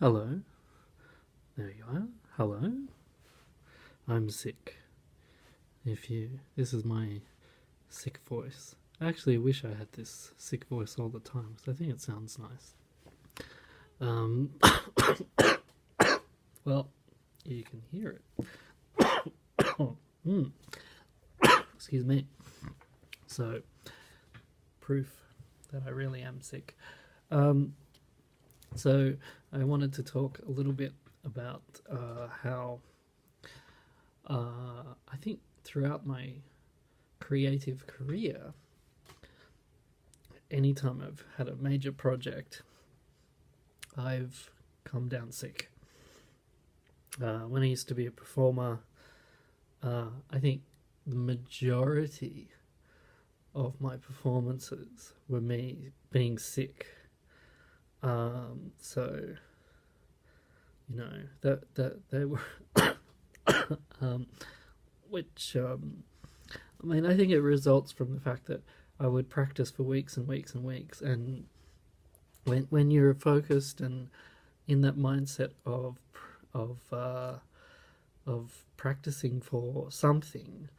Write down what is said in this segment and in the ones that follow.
Hello. There you are. Hello. I'm sick. This is my sick voice. I actually wish I had this sick voice all the time because I think it sounds nice. Um, well, you can hear it. Mm. Excuse me. So, proof that I really am sick. So, I wanted to talk a little bit about how I think throughout my creative career, anytime I've had a major project, I've come down sick. When I used to be a performer, I think the majority of my performances were me being sick. So that they were, which I mean, I think it results from the fact that I would practice for weeks and weeks and weeks, and when you're focused and in that mindset of practicing for something,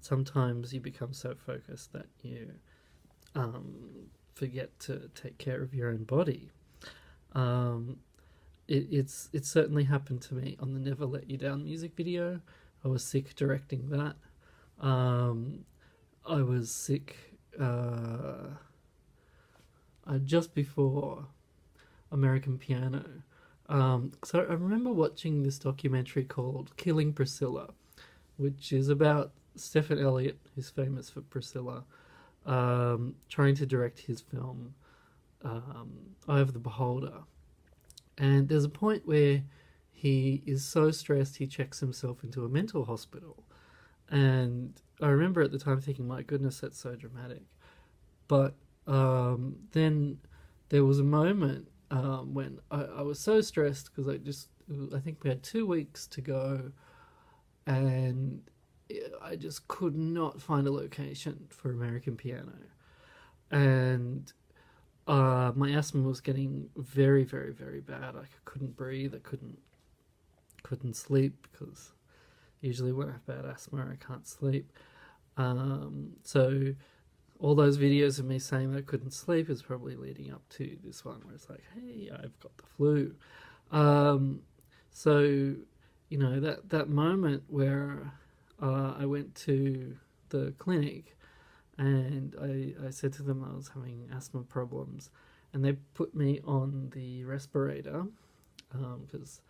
sometimes you become so focused that you forget to take care of your own body. It's certainly happened to me on the Never Let You Down music video. I was sick directing that. I was sick just before American Piano. So I remember watching this documentary called Killing Priscilla, which is about Stephen Elliott, who's famous for Priscilla, trying to direct his film Eye of the Beholder. And there's a point where he is so stressed he checks himself into a mental hospital. And I remember at the time thinking, my goodness, that's so dramatic. But then there was a moment when I was so stressed because I think we had 2 weeks to go, and I just could not find a location for American Piano. And my asthma was getting very, very, very bad. I couldn't breathe. I couldn't sleep because usually when I have bad asthma, I can't sleep. So all those videos of me saying that I couldn't sleep is probably leading up to this one where it's like, hey, I've got the flu. So that moment where I went to the clinic and I said to them I was having asthma problems, and they put me on the respirator because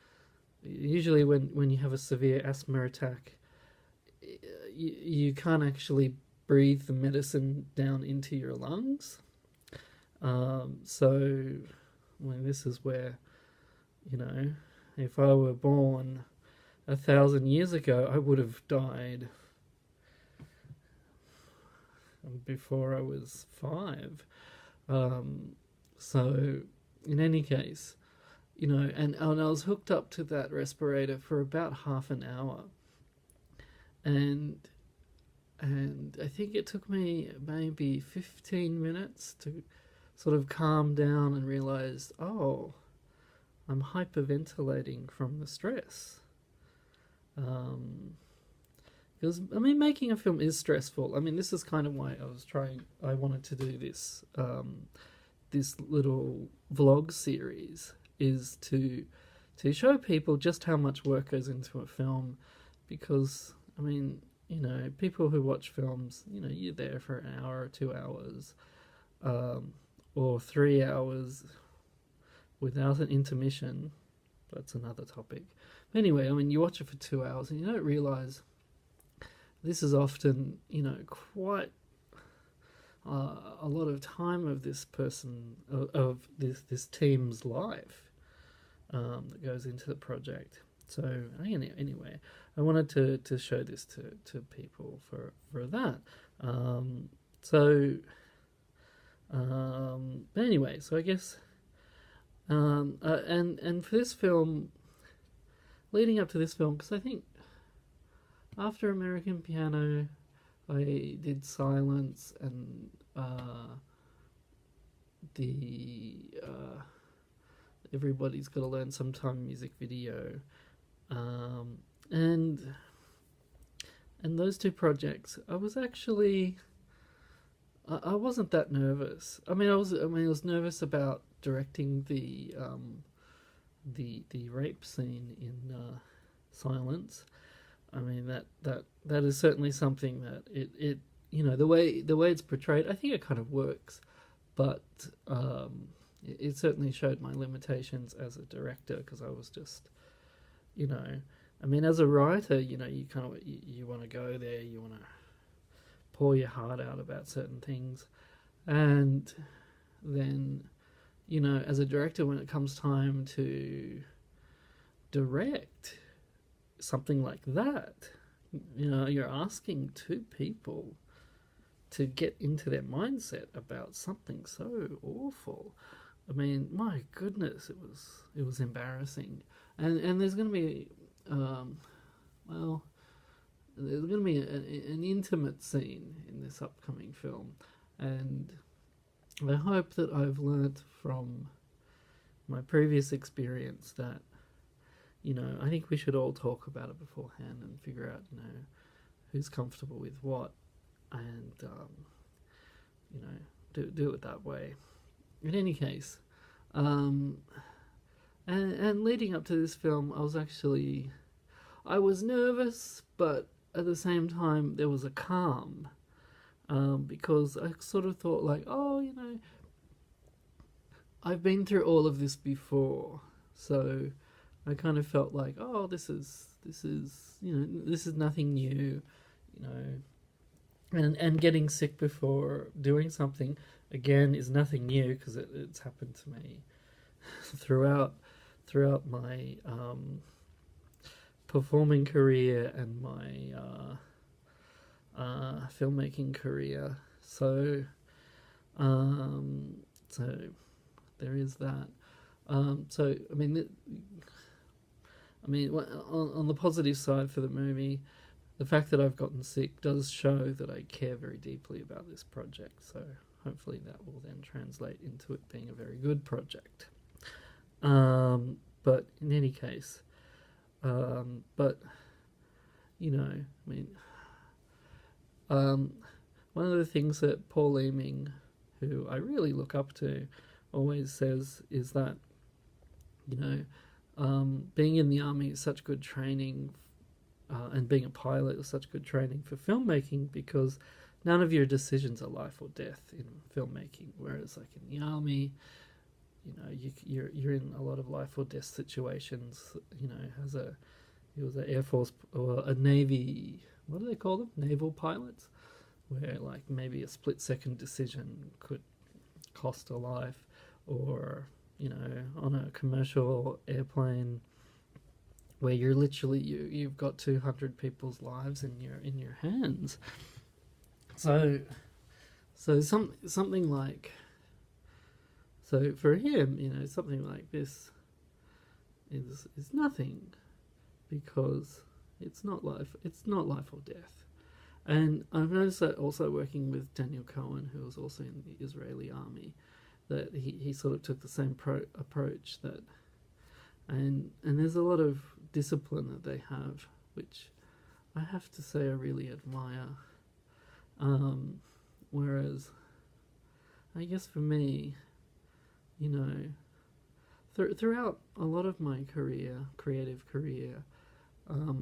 usually when you have a severe asthma attack, you can't actually breathe the medicine down into your lungs. So this is where, if I were born 1,000 years ago, I would have died before I was 5. So in any case, and I was hooked up to that respirator for about half an hour, and I think it took me maybe 15 minutes to sort of calm down and realize, oh, I'm hyperventilating from the stress. Because making a film is stressful. This is kind of why I wanted to do this this little vlog series, is to show people just how much work goes into a film. Because people who watch films, you're there for an hour or 2 hours, or 3 hours without an intermission. That's another topic. But anyway, you watch it for 2 hours and you don't realize this is often, quite a lot of time of this person, of this team's life that goes into the project. So anyway, I wanted to show this to people for that. But anyway, so I guess, and for this film, leading up to this film, because I think after American Piano, I did Silence and everybody's got to learn sometime music video, and those two projects, I was actually, I wasn't that nervous. I was nervous about directing the rape scene in Silence. I mean, that is certainly something that it the way it's portrayed, I think it kind of works, but it certainly showed my limitations as a director, because I was just, I mean, as a writer, you kind of you want to go there, you want to pour your heart out about certain things, and then, as a director, when it comes time to direct something like that, you're asking two people to get into their mindset about something so awful. I mean, my goodness, it was embarrassing, and there's going to be, there's going to be an intimate scene in this upcoming film, and I hope that I've learnt from my previous experience that, I think we should all talk about it beforehand and figure out, who's comfortable with what, and, do it that way. In any case, and leading up to this film, I was nervous, but at the same time, there was a calm, because I sort of thought like, I've been through all of this before, so I kind of felt like, this is nothing new, and getting sick before doing something again is nothing new, because it's happened to me throughout my performing career and my filmmaking career. So there is that. So I mean, on the positive side for the movie, the fact that I've gotten sick does show that I care very deeply about this project. So hopefully that will then translate into it being a very good project. But in any case, one of the things that Paul Leeming, who I really look up to, always says is that, being in the army is such good training, and being a pilot is such good training for filmmaking, because none of your decisions are life or death in filmmaking. Whereas, like in the army, you're in a lot of life or death situations. He was an Air Force or a Navy. What do they call them? Naval pilots, where like maybe a split-second decision could cost a life, or on a commercial airplane where you're literally you've got 200 people's lives in your hands. So something like, so for him, something like this is nothing, because it's not life or death. And I've noticed that also working with Daniel Cohen, who was also in the Israeli army, that he sort of took the same approach, that and there's a lot of discipline that they have, which I have to say I really admire. Whereas I guess for me, throughout a lot of my creative career, I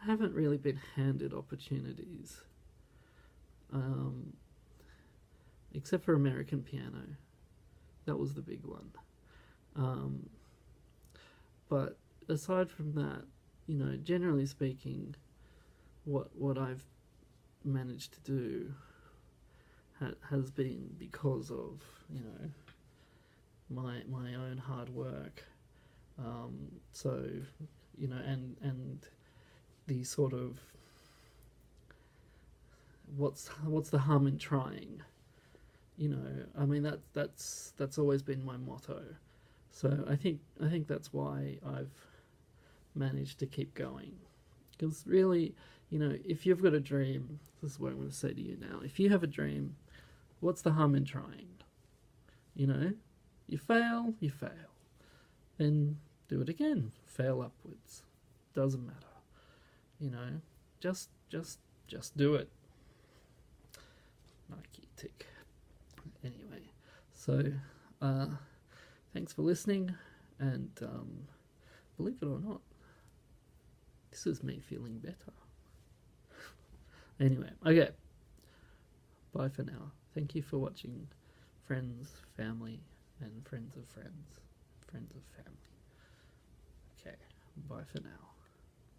haven't really been handed opportunities, except for American Piano. That was the big one. But aside from that, generally speaking, what I've managed to do has been because of, my own hard work. So, and the sort of, what's the harm in trying? That's always been my motto. So I think that's why I've managed to keep going. Because really, if you've got a dream, this is what I'm going to say to you now. If you have a dream, what's the harm in trying? You fail, you fail. Then do it again. Fail upwards. Doesn't matter. You know, just do it. Nike tick. Anyway, so thanks for listening, and believe it or not, this is me feeling better. Anyway, okay. Bye for now. Thank you for watching, friends, family, and friends of friends, friends of family. Okay, bye for now.